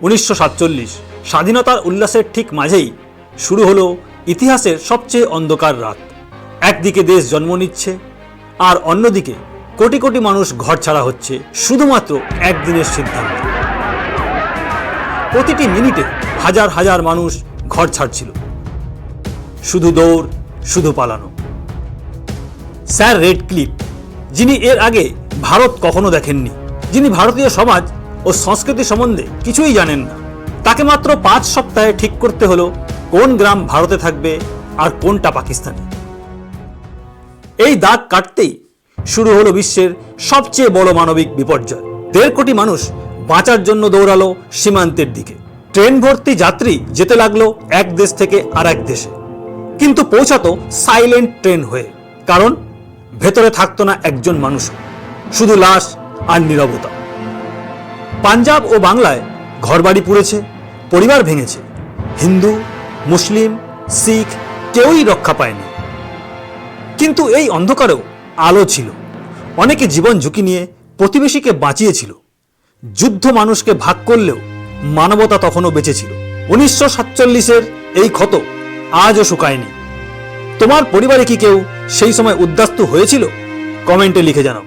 1947 স্বাধীনতার উল্লাসের ঠিক মাঝেই শুরু হলো ইতিহাসের সবচেয়ে অন্ধকার রাত। একদিকে দেশ জন্ম নিচ্ছে আর অন্যদিকে কোটি কোটি মানুষ ঘর ছাড়া হচ্ছে শুধুমাত্র একদিনের সিদ্ধান্ত। প্রতিটি মিনিটে হাজার হাজার মানুষ ঘর ছাড়ছিল, শুধু দৌড়, শুধু পালানো। স্যার রেডক্লিফ, যিনি এর আগে ভারত কখনো দেখেননি, যিনি ভারতীয় সমাজ ও সংস্কৃতি সম্বন্ধে কিছুই জানেন না, তাকে মাত্র 5 সপ্তাহে ঠিক করতে হলো কোন গ্রাম ভারতে থাকবে আর কোনটা পাকিস্তানে। এই দাগ কাটতেই শুরু হলো বিশ্বের সবচেয়ে বড় মানবিক বিপর্যয়। 1.5 কোটি মানুষ বাঁচার জন্য দৌড়ালো সীমান্তের দিকে। ট্রেন ভর্তি যাত্রী যেতে লাগলো এক দেশ থেকে আর এক দেশে, কিন্তু পৌঁছাতো সাইলেন্ট ট্রেন হয়ে, কারণ ভেতরে থাকতো না একজন মানুষ, শুধু লাশ আর নীরবতা। পাঞ্জাব ও বাংলায় ঘরবাড়ি পুড়েছে, পরিবার ভেঙেছে, হিন্দু, মুসলিম, শিখ কেউই রক্ষা পায়নি। কিন্তু এই অন্ধকারেও আলো ছিল। অনেকে জীবন ঝুঁকি নিয়ে প্রতিবেশীকে বাঁচিয়েছিল। যুদ্ধ মানুষকে ভাগ করলেও মানবতা তখনও বেঁচে ছিল। 1947-এর এই ক্ষত আজও শুকায়নি। তোমার পরিবারে কি কেউ সেই সময় উদ্বাস্তু হয়েছিল? কমেন্টে লিখে জানাও।